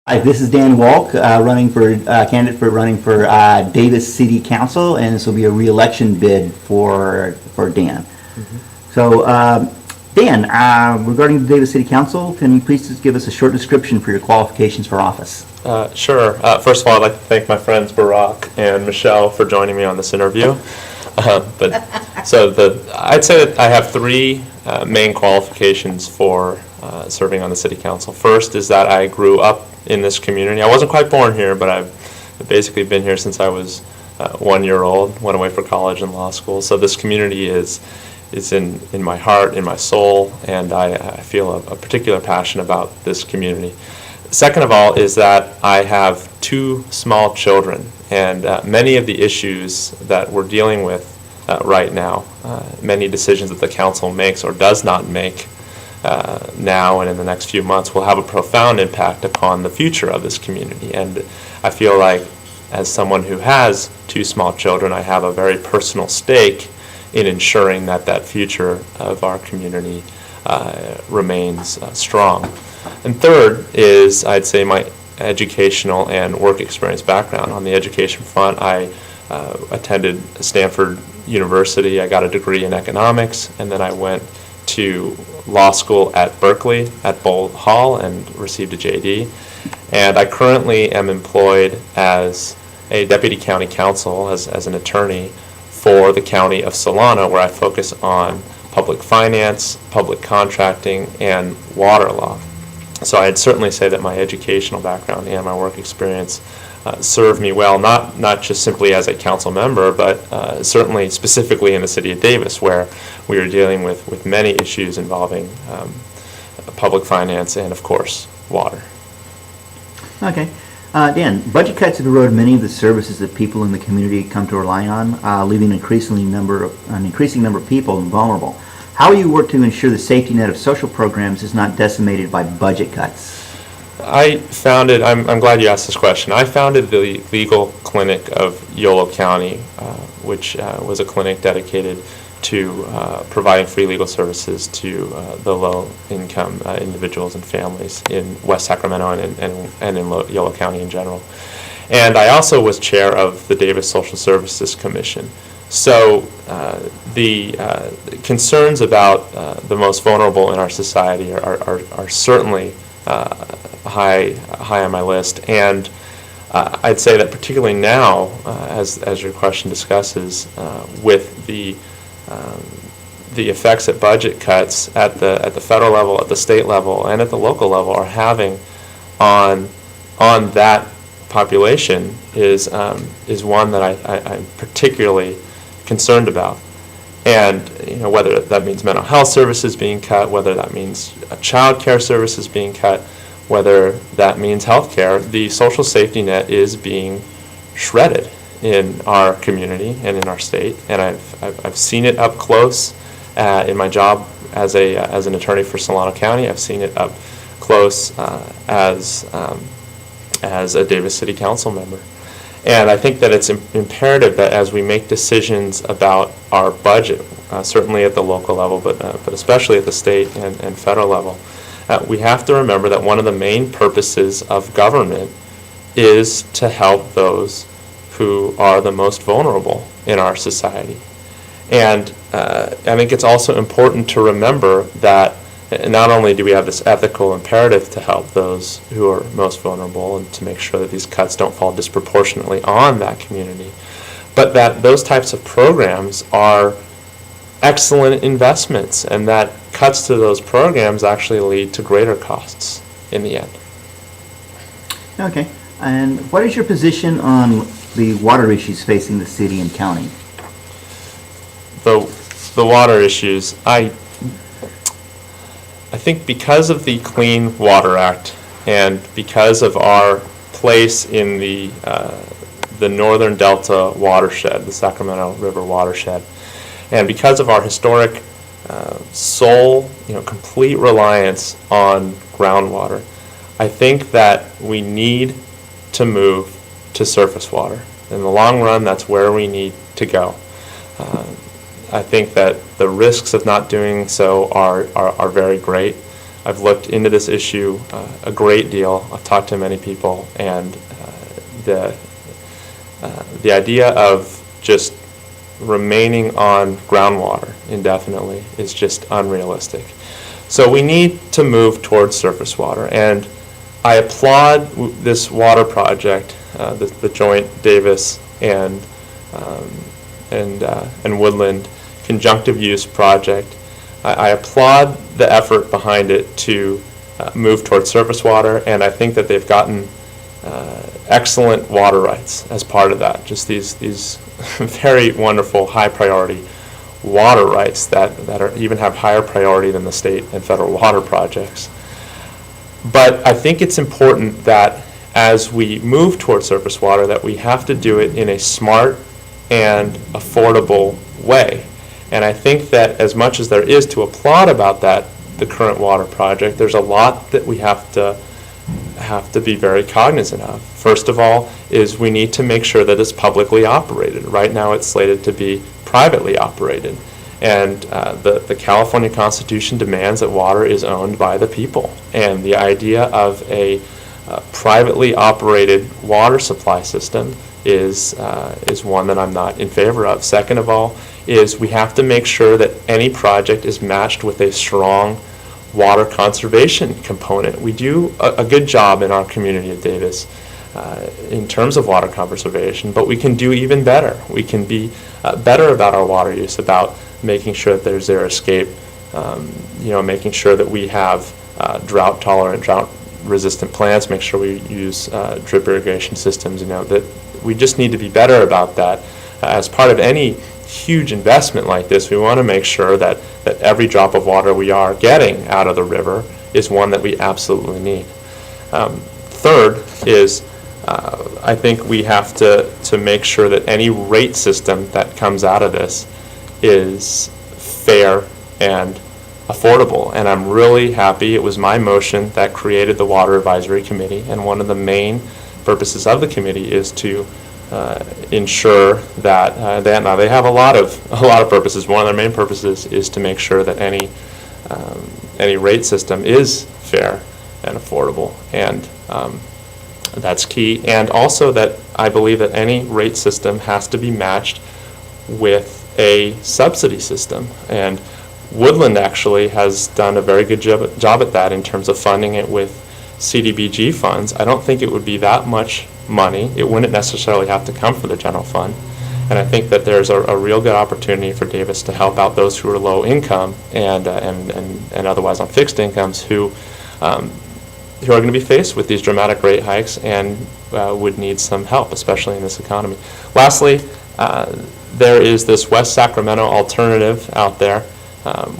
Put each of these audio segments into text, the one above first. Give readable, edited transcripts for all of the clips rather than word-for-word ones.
Hi, this is Dan Wolk, candidate for running for Davis City Council, and this will be a re-election bid for Dan. So, Dan, regarding the Davis City Council, can you please just give us a short description for your qualifications for office? Sure. First of all, I'd like to thank my friends Barack and Michelle for joining me on this interview. I'd say that I have three main qualifications for serving on the City Council. First is that I grew up in this community. I wasn't quite born here, but I've basically been here since I was 1 year old, went away for college and law school. So this community is in my heart, in my soul, and I feel a particular passion about this community. Second of all is that I have two small children, and many of the issues that we're dealing with right now, many decisions that the council makes or does not make now and in the next few months will have a profound impact upon the future of this community. And I feel like as someone who has two small children, I have a very personal stake in ensuring that that future of our community remains strong. And third is, I'd say, my educational and work experience background. On the education front, I attended Stanford University. I got a degree in economics, and then I went to law school at Berkeley at Bowl Hall and received a JD. And I currently am employed as a deputy county counsel, as an attorney for the county of Solano, where I focus on public finance, public contracting, and water law. So I'd certainly say that my educational background and my work experience served me well, not just simply as a council member, but certainly specifically in the city of Davis, where we are dealing with many issues involving public finance and, of course, water. Okay. Dan, budget cuts have eroded many of the services that people in the community come to rely on, leaving an increasing number of people vulnerable. How will you work to ensure the safety net of social programs is not decimated by budget cuts? I'm glad you asked this question. I founded the legal clinic of Yolo County, which was a clinic dedicated to providing free legal services to the low-income individuals and families in West Sacramento and in Yolo County in general. And I also was chair of the Davis Social Services Commission. So the concerns about the most vulnerable in our society are certainly high on my list. And I'd say that particularly now, as your question discusses, with the effects that budget cuts at the federal level, at the state level, and at the local level are having on that population is one that I'm particularly concerned about. And whether that means mental health services being cut, whether that means child care services being cut, whether that means health care, the social safety net is being shredded in our community and in our state. And I've seen it up close in my job as an attorney for Solano County. I've seen it up close as a Davis City Council member. And I think that it's imperative that as we make decisions about our budget, certainly at the local level, but especially at the state and federal level, we have to remember that one of the main purposes of government is to help those who are the most vulnerable in our society. And I think it's also important to remember that not only do we have this ethical imperative to help those who are most vulnerable and to make sure that these cuts don't fall disproportionately on that community, but that those types of programs are excellent investments and that cuts to those programs actually lead to greater costs in the end. Okay. And what is your position on the water issues facing the city and county? The water issues, I think because of the Clean Water Act and because of our place in the Northern Delta watershed, the Sacramento River watershed, and because of our historic sole, complete reliance on groundwater, I think that we need to move to surface water. In the long run, that's where we need to go. I think that the risks of not doing so are very great. I've looked into this issue a great deal. I've talked to many people, and the idea of just remaining on groundwater indefinitely is just unrealistic. So we need to move towards surface water, and I applaud this water project, the joint Davis and Woodland conjunctive use project. I applaud the effort behind it to move towards surface water, and I think that they've gotten excellent water rights as part of that. Just these very wonderful, high priority water rights that are even have higher priority than the state and federal water projects. But I think it's important that as we move towards surface water, that we have to do it in a smart and affordable way. And I think that as much as there is to applaud about that, the current water project, there's a lot that we have to be very cognizant of. First of all is we need to make sure that it's publicly operated. Right now it's slated to be privately operated. And the California Constitution demands that water is owned by the people. And the idea of a privately operated water supply system is one that I'm not in favor of. Second of all is we have to make sure that any project is matched with a strong water conservation component. We do a good job in our community of Davis in terms of water conservation, but we can do even better. We can be better about our water use, about making sure that there's zero escape, making sure that we have drought tolerant, drought resistant plants, make sure we use drip irrigation systems, that we just need to be better about that. As part of any huge investment like this, we want to make sure that every drop of water we are getting out of the river is one that we absolutely need. Third is I think we have to make sure that any rate system that comes out of this is fair and affordable. And I'm really happy it was my motion that created the Water Advisory Committee, and one of the main purposes of the committee is to ensure that they have a lot of purposes. One of their main purposes is to make sure that any rate system is fair and affordable, and that's key. And also that I believe that any rate system has to be matched with a subsidy system, and Woodland actually has done a very good job at that in terms of funding it with CDBG funds. I don't think it would be that much money. It wouldn't necessarily have to come from the general fund. And I think that there's a real good opportunity for Davis to help out those who are low income and otherwise on fixed incomes who are going to be faced with these dramatic rate hikes and would need some help, especially in this economy. Lastly, there is this West Sacramento alternative out there,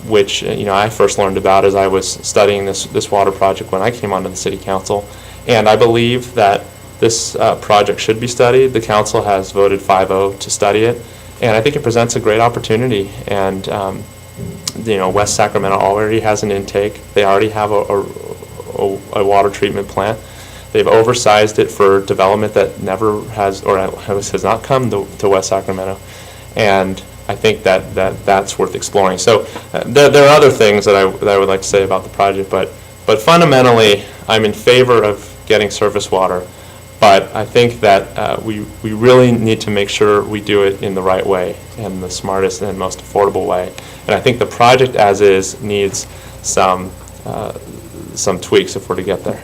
which I first learned about as I was studying this water project when I came onto the city council, and I believe that this project should be studied. The council has voted 5-0 to study it, and I think it presents a great opportunity. And West Sacramento already has an intake. They already have a water treatment plant. They've oversized it for development that never has, or has not come to West Sacramento, and I think that's worth exploring. So there are other things that I would like to say about the project, but fundamentally I'm in favor of getting surface water, but I think that we really need to make sure we do it in the right way and the smartest and most affordable way. And I think the project as is needs some tweaks if we're to get there.